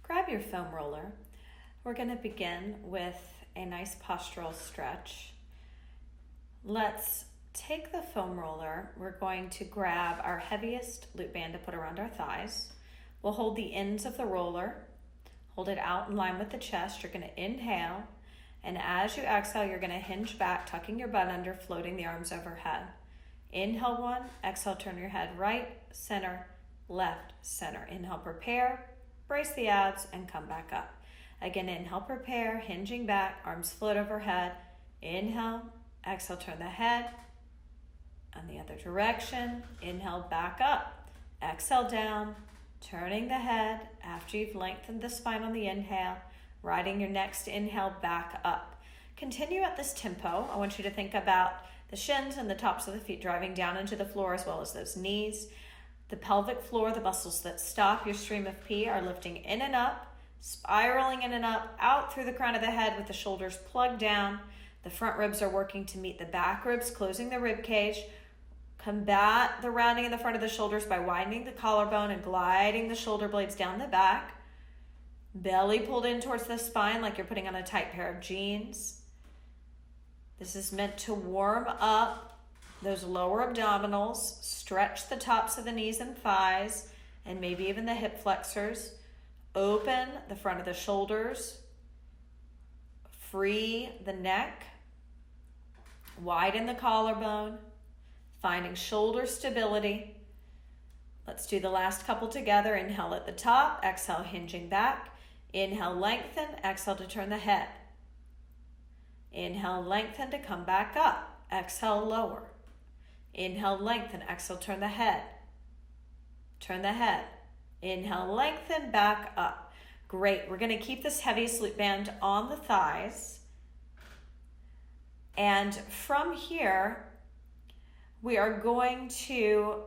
grab your foam roller. We're going to begin with a nice postural stretch. Let's take the foam roller. We're going to grab our heaviest loop band to put around our thighs. We'll hold the ends of the roller, hold it out in line with the chest. You're going to inhale, and as you exhale, you're going to hinge back, tucking your butt under, floating the arms overhead. Inhale 1, exhale, turn your head right, center, left, center. Inhale, prepare, brace the abs, and come back up. Again, inhale, prepare, hinging back, arms float overhead. Inhale, exhale, turn the head on the other direction. Inhale, back up. Exhale, down, turning the head after you've lengthened the spine on the inhale, riding your next inhale back up. Continue at this tempo. I want you to think about the shins and the tops of the feet driving down into the floor, as well as those knees. The pelvic floor, the muscles that stop your stream of pee, are lifting in and up, spiraling in and up, out through the crown of the head with the shoulders plugged down. The front ribs are working to meet the back ribs, closing the rib cage. Combat the rounding in the front of the shoulders by widening the collarbone and gliding the shoulder blades down the back. Belly pulled in towards the spine like you're putting on a tight pair of jeans. This is meant to warm up those lower abdominals, stretch the tops of the knees and thighs, and maybe even the hip flexors. Open the front of the shoulders, free the neck, widen the collarbone, finding shoulder stability. Let's do the last couple together. Inhale at the top, exhale, hinging back. Inhale, lengthen, exhale to turn the head. Inhale, lengthen to come back up. Exhale, lower. Inhale, lengthen, exhale, turn the head. Turn the head. Inhale, lengthen, back up. Great. We're going to keep this heaviest loop band on the thighs. And from here, we are going to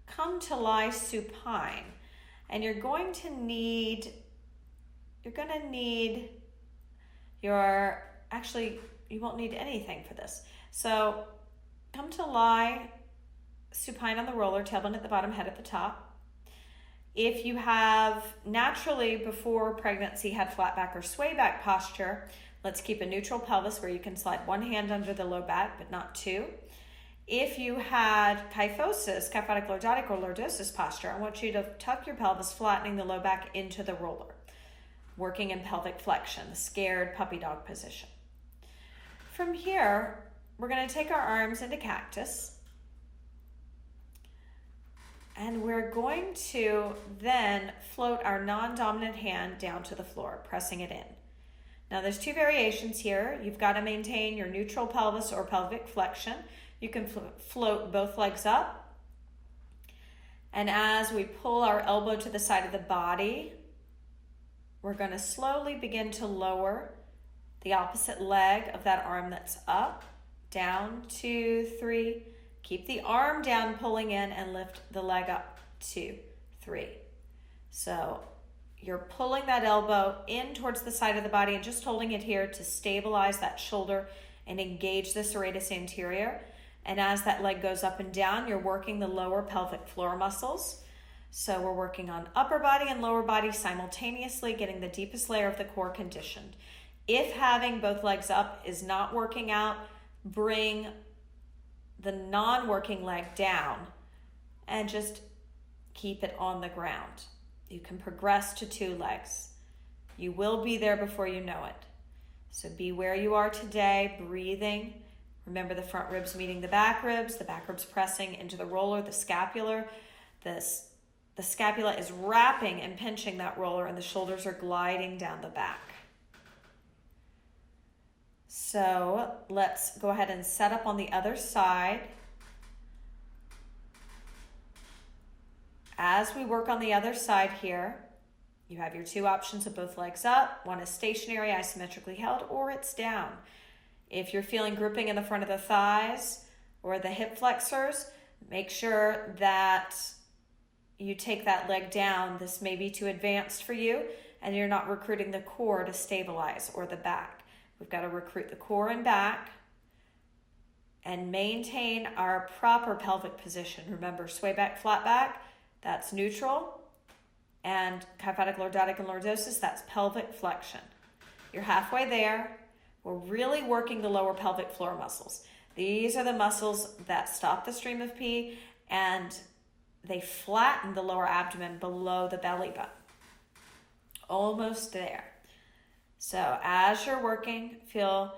come to lie supine. And you're going to need actually, you won't need anything for this. So come to lie supine on the roller, tailbone at the bottom, head at the top. If you have naturally before pregnancy had flat back or sway back posture, let's keep a neutral pelvis where you can slide one hand under the low back, but not two. If you had kyphosis, kyphotic, lordotic, or lordosis posture, I want you to tuck your pelvis, flattening the low back into the roller, working in pelvic flexion, the scared puppy dog position. From here, we're going to take our arms into cactus, and we're going to then float our non-dominant hand down to the floor, pressing it in. Now there's two variations here. You've got to maintain your neutral pelvis or pelvic flexion. You can float both legs up. And as we pull our elbow to the side of the body, we're going to slowly begin to lower the opposite leg of that arm that's up. Down, 2, 3. Keep the arm down, pulling in, and lift the leg up, 2, 3. So you're pulling that elbow in towards the side of the body and just holding it here to stabilize that shoulder and engage the serratus anterior. And as that leg goes up and down, you're working the lower pelvic floor muscles. So we're working on upper body and lower body simultaneously, getting the deepest layer of the core conditioned. If having both legs up is not working out, bring the non-working leg down and just keep it on the ground. You can progress to 2 legs. You will be there before you know it. So be where you are today, breathing. Remember the front ribs meeting the back ribs pressing into the roller, the scapular. The scapula is wrapping and pinching that roller, and the shoulders are gliding down the back. So let's go ahead and set up on the other side. As we work on the other side here, you have your 2 options of both legs up. One is stationary, isometrically held, or it's down. If you're feeling grouping in the front of the thighs or the hip flexors, make sure that you take that leg down. This may be too advanced for you, and you're not recruiting the core to stabilize, or the back. We've got to recruit the core and back and maintain our proper pelvic position. Remember, sway back, flat back, that's neutral. And kyphotic, lordotic, and lordosis, that's pelvic flexion. You're halfway there. We're really working the lower pelvic floor muscles. These are the muscles that stop the stream of pee, and they flatten the lower abdomen below the belly button. Almost there. So as you're working, feel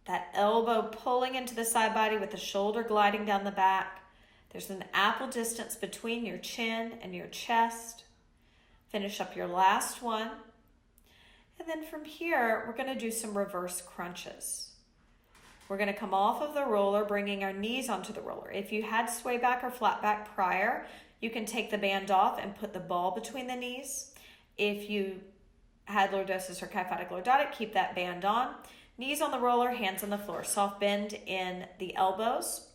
that elbow pulling into the side body with the shoulder gliding down the back. There's an apple distance between your chin and your chest. Finish up your last one. And then from here, we're going to do some reverse crunches. We're going to come off of the roller, bringing our knees onto the roller. If you had sway back or flat back prior, you can take the band off and put the ball between the knees. If you had lordosis or kyphotic lordotic, keep that band on. Knees on the roller, hands on the floor. Soft bend in the elbows.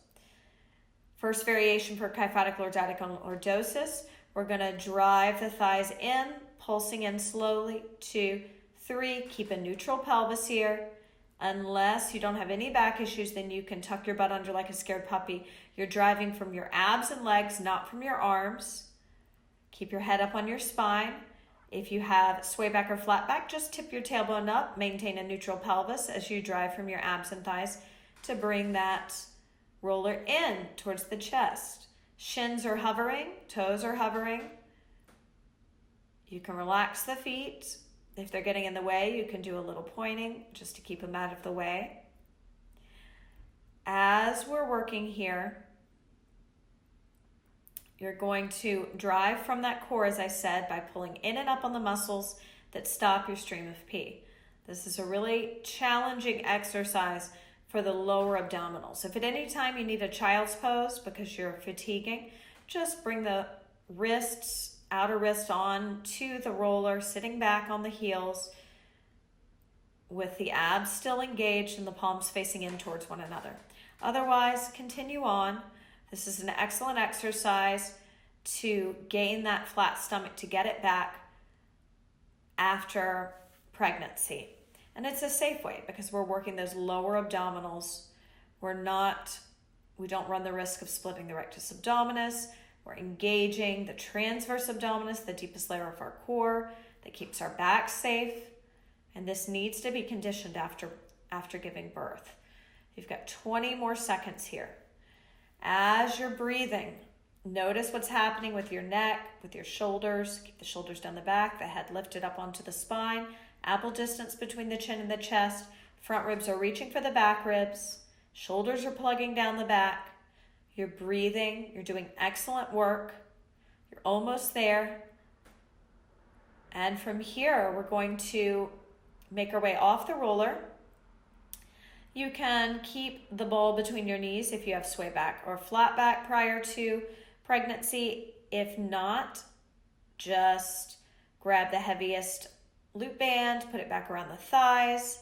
First variation for kyphotic lordotic and lordosis, we're going to drive the thighs in, pulsing in slowly. 2, 3, keep a neutral pelvis here. Unless you don't have any back issues, then you can tuck your butt under like a scared puppy. You're driving from your abs and legs, not from your arms. Keep your head up on your spine. If you have sway back or flat back, just tip your tailbone up. Maintain a neutral pelvis as you drive from your abs and thighs to bring that roller in towards the chest. Shins are hovering, toes are hovering. You can relax the feet. If they're getting in the way, you can do a little pointing just to keep them out of the way. As we're working here, you're going to drive from that core, as I said, by pulling in and up on the muscles that stop your stream of pee. This is a really challenging exercise for the lower abdominals. If at any time you need a child's pose because you're fatiguing, just bring the wrists, outer wrist on to the roller, sitting back on the heels with the abs still engaged and the palms facing in towards one another. Otherwise, continue on. This is an excellent exercise to gain that flat stomach, to get it back after pregnancy. And it's a safe way because we're working those lower abdominals. We don't run the risk of splitting the rectus abdominis. We're engaging the transverse abdominis, the deepest layer of our core that keeps our back safe. And this needs to be conditioned after giving birth. You've got 20 more seconds here. As you're breathing, notice what's happening with your neck, with your shoulders. Keep the shoulders down the back, the head lifted up onto the spine. Apple distance between the chin and the chest. Front ribs are reaching for the back ribs. Shoulders are plugging down the back. You're breathing. You're doing excellent work. You're almost there. And from here, we're going to make our way off the roller. You can keep the ball between your knees if you have sway back or flat back prior to pregnancy. If not, just grab the heaviest loop band, put it back around the thighs,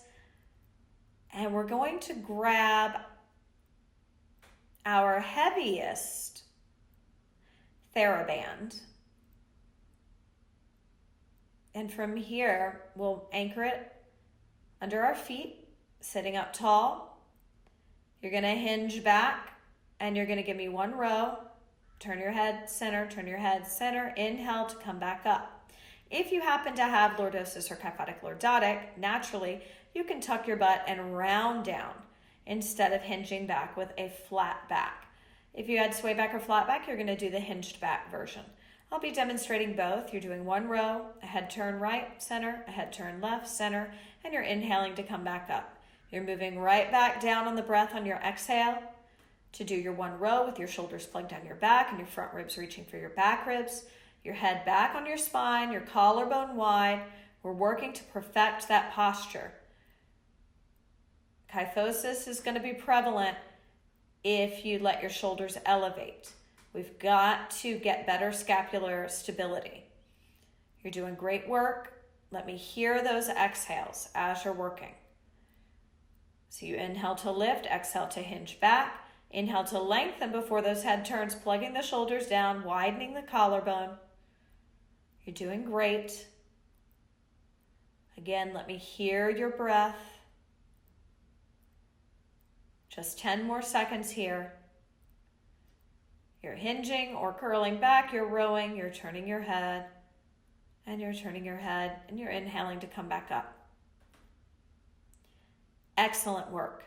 and we're going to grab our heaviest Theraband. And from here, we'll anchor it under our feet, sitting up tall. You're going to hinge back, and you're going to give me one row. Turn your head center, turn your head center. Inhale to come back up. If you happen to have lordosis or kyphotic lordotic, naturally, you can tuck your butt and round down instead of hinging back with a flat back. If you had sway back or flat back, you're going to do the hinged back version. I'll be demonstrating both. You're doing one row, a head turn right, center, a head turn left, center, and you're inhaling to come back up. You're moving right back down on the breath on your exhale to do your one row with your shoulders plugged down your back and your front ribs reaching for your back ribs. Your head back on your spine, your collarbone wide. We're working to perfect that posture. Kyphosis is going to be prevalent if you let your shoulders elevate. We've got to get better scapular stability. You're doing great work. Let me hear those exhales as you're working. So you inhale to lift, exhale to hinge back, inhale to lengthen before those head turns, plugging the shoulders down, widening the collarbone. You're doing great. Again, let me hear your breath. Just 10 more seconds here. You're hinging or curling back, you're rowing, you're turning your head. And you're turning your head and you're inhaling to come back up. Excellent work.